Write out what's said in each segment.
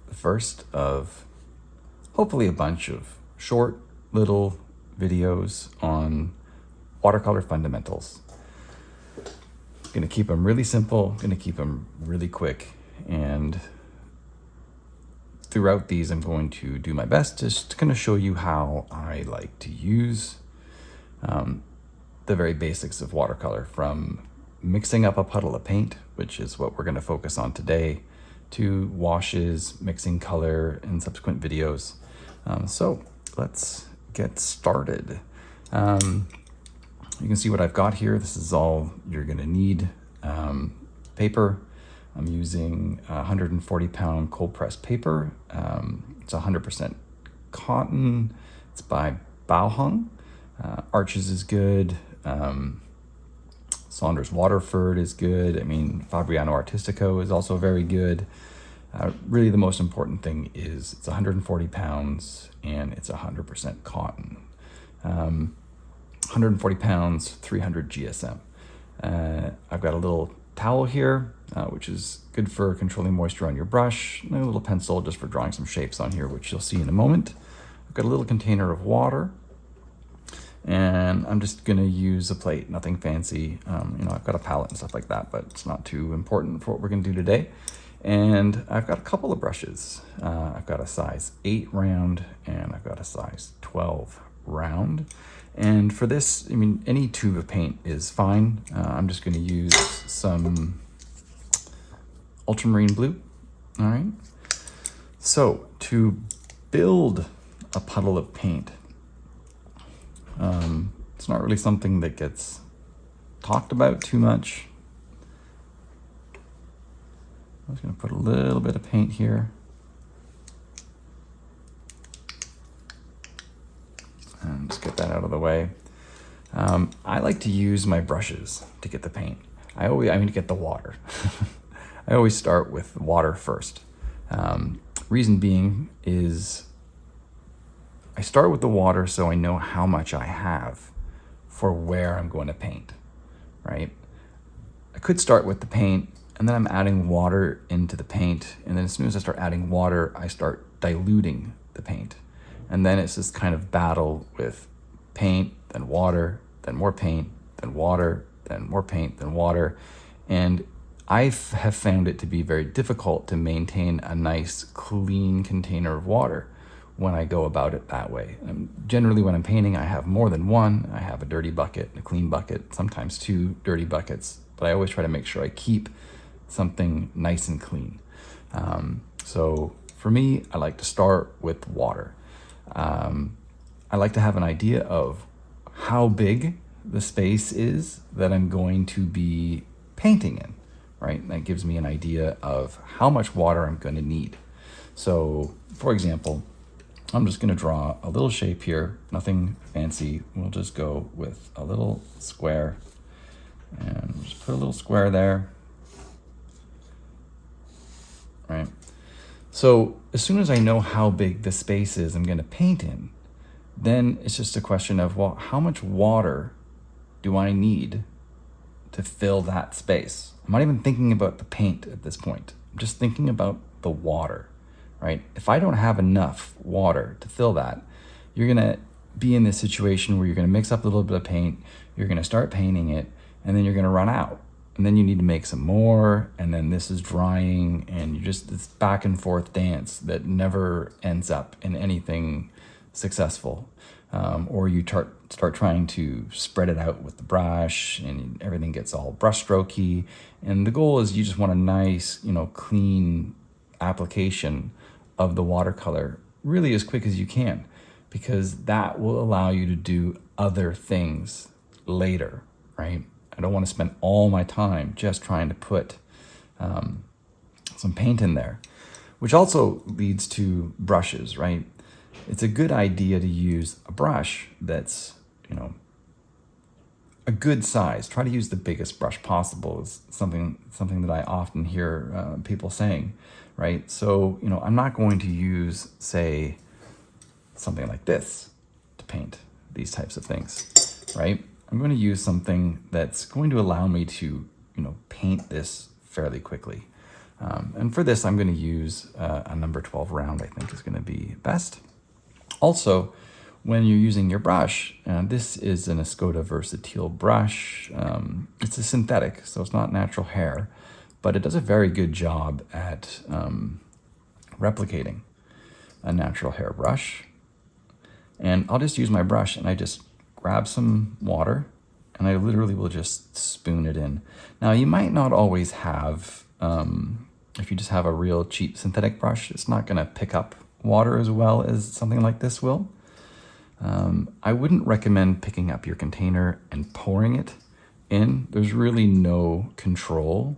the first of hopefully a bunch of short little videos on watercolor fundamentals. I'm gonna keep them really simple, gonna keep them really quick, and throughout these I'm going to do my best just to kind of show you how I like to use the very basics of watercolor, from mixing up a puddle of paint, which is what we're going to focus on today, to washes, mixing color in subsequent videos. So let's get started. You can see what I've got here. This is all you're going to need. Paper. I'm using 140 pound cold pressed paper. It's 100% cotton. It's by Bao Hong. Arches is good. Saunders Waterford is good. I mean, Fabriano Artistico is also very good. Really the most important thing is it's 140 pounds and it's 100% cotton. 140 pounds, 300 GSM. I've got a little towel here, which is good for controlling moisture on your brush, and a little pencil just for drawing some shapes on here, which you'll see in a moment. I've got a little container of water, and I'm just gonna use a plate, nothing fancy. I've got a palette and stuff like that, but it's not too important for what we're gonna do today. And I've got a couple of brushes. I've got a size 8 round and I've got a size 12 round. And for this, I mean, any tube of paint is fine. I'm just gonna use some ultramarine blue, all right? So to build a puddle of paint, it's not really something that gets talked about too much. I'm just gonna put a little bit of paint here. And just get that out of the way. I like to use my brushes to get the paint. I mean to get the water. I always start with water first. Reason being is I start with the water so I know how much I have for where I'm going to paint, right? I could start with the paint and then I'm adding water into the paint. And then as soon as I start adding water, I start diluting the paint. And then it's this kind of battle with paint, then water, then more paint, then water, then more paint, then water. And I have found it to be very difficult to maintain a nice, clean container of water when I go about it that way. Generally, when I'm painting, I have more than one. I have a dirty bucket, a clean bucket, sometimes 2 dirty buckets, but I always try to make sure I keep something nice and clean. So for me, I like to start with water. I like to have an idea of how big the space is that I'm going to be painting in, right? That gives me an idea of how much water I'm going to need. So, for example, I'm just going to draw a little shape here, nothing fancy. We'll just go with a little square and just put a little square there, right? So as soon as I know how big the space is I'm going to paint in, then it's just a question of, well, how much water do I need to fill that space? I'm not even thinking about the paint at this point. I'm just thinking about the water, right? If I don't have enough water to fill that, you're going to be in this situation where you're going to mix up a little bit of paint, you're going to start painting it, and then you're going to run out. And then you need to make some more, and then this is drying, and you just, this back and forth dance that never ends up in anything successful. Or you start trying to spread it out with the brush, and everything gets all brush strokey. And the goal is you just want a nice, clean application of the watercolor really as quick as you can, because that will allow you to do other things later, right? I don't want to spend all my time just trying to put some paint in there, which also leads to brushes, right? It's a good idea to use a brush that's, a good size. Try to use the biggest brush possible is something that I often hear people saying, right? So, I'm not going to use, say, something like this to paint these types of things, right? I'm going to use something that's going to allow me to, paint this fairly quickly. And for this, I'm going to use a number 12 round, I think is going to be best. Also, when you're using your brush, this is an Escoda Versatile brush. It's a synthetic, so it's not natural hair, but it does a very good job at replicating a natural hair brush. And I'll just use my brush and I just grab some water and I literally will just spoon it in. Now, you might not always have, if you just have a real cheap synthetic brush, it's not going to pick up water as well as something like this will. I wouldn't recommend picking up your container and pouring it in. There's really no control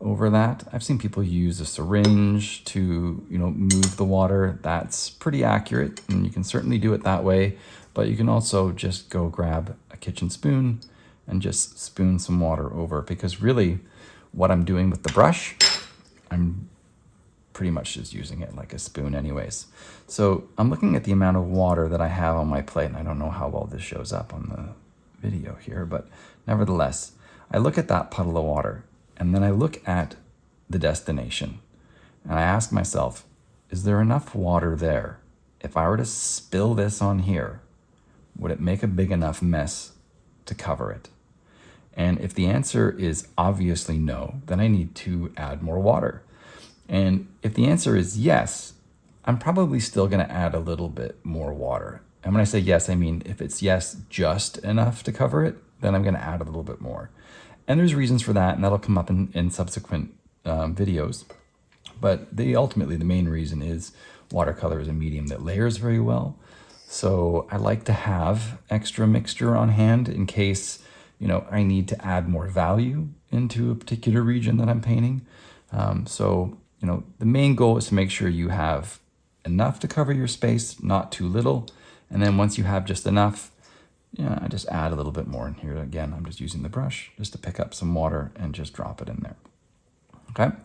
over that. I've seen people use a syringe to, move the water. That's pretty accurate, and you can certainly do it that way, but you can also just go grab a kitchen spoon and just spoon some water over, because really what I'm doing with the brush, I'm pretty much just using it like a spoon anyways. So I'm looking at the amount of water that I have on my plate, and I don't know how well this shows up on the video here, but nevertheless, I look at that puddle of water, and then I look at the destination, and I ask myself, is there enough water there? If I were to spill this on here, would it make a big enough mess to cover it? And if the answer is obviously no, then I need to add more water. And if the answer is yes, I'm probably still going to add a little bit more water. And when I say yes, I mean if it's yes, just enough to cover it, then I'm going to add a little bit more. And there's reasons for that, and that'll come up in subsequent videos. But ultimately, the main reason is watercolor is a medium that layers very well. So I like to have extra mixture on hand in case, I need to add more value into a particular region that I'm painting. The main goal is to make sure you have enough to cover your space, not too little. And then once you have just enough, I just add a little bit more in here. Again, I'm just using the brush just to pick up some water and just drop it in there. Okay.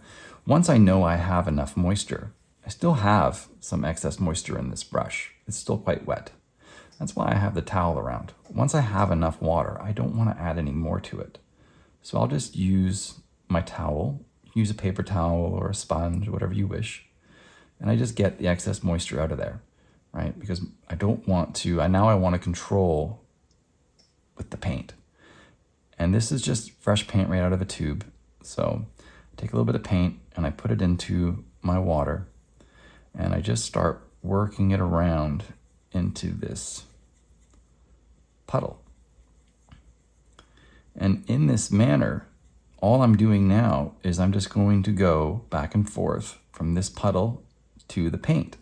Once I know I have enough moisture, I still have some excess moisture in this brush. It's still quite wet. That's why I have the towel around. Once I have enough water, I don't want to add any more to it. So I'll just use my towel, use a paper towel or a sponge, whatever you wish. And I just get the excess moisture out of there, right? Because I don't want to, I want to control with the paint. And this is just fresh paint right out of a tube. So I take a little bit of paint and I put it into my water and I just start working it around into this puddle. And in this manner, all I'm doing now is I'm just going to go back and forth from this puddle to the paint.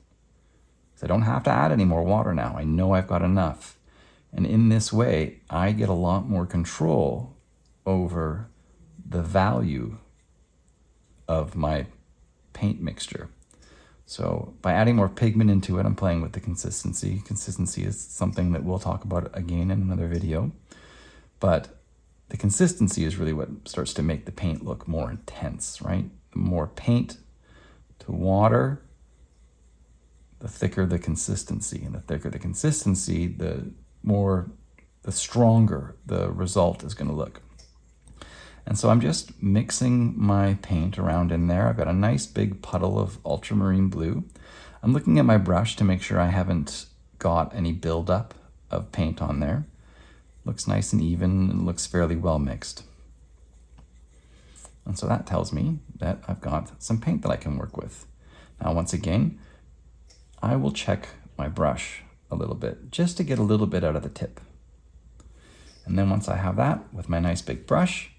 So I don't have to add any more water now. I know I've got enough. And in this way, I get a lot more control over the value of my paint mixture. So by adding more pigment into it, I'm playing with the consistency. Consistency is something that we'll talk about again in another video. But the consistency is really what starts to make the paint look more intense, right? The more paint to water, the thicker the consistency. And the thicker the consistency, the stronger the result is going to look. And so I'm just mixing my paint around in there. I've got a nice big puddle of ultramarine blue. I'm looking at my brush to make sure I haven't got any buildup of paint on there. Looks nice and even and looks fairly well mixed. And so that tells me that I've got some paint that I can work with. Now, once again, I will check my brush a little bit just to get a little bit out of the tip. And then once I have that with my nice big brush,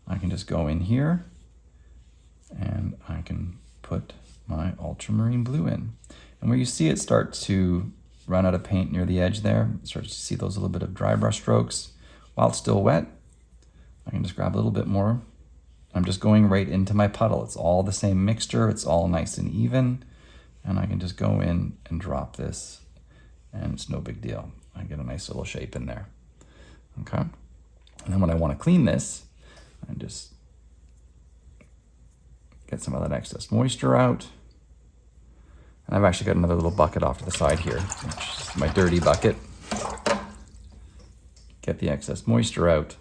I can just go in here and I can put my ultramarine blue in. And where you see it start to run out of paint near the edge there, start to see those little bit of dry brush strokes. While it's still wet, I can just grab a little bit more. I'm just going right into my puddle. It's all the same mixture. It's all nice and even. And I can just go in and drop this and it's no big deal. I get a nice little shape in there. Okay. And then when I want to clean this, I just get some of that excess moisture out. And I've actually got another little bucket off to the side here, which is my dirty bucket. Get the excess moisture out.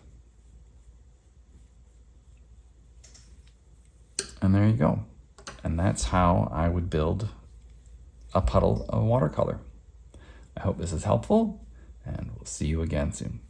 And there you go. And that's how I would build a puddle of watercolor. I hope this is helpful, and we'll see you again soon.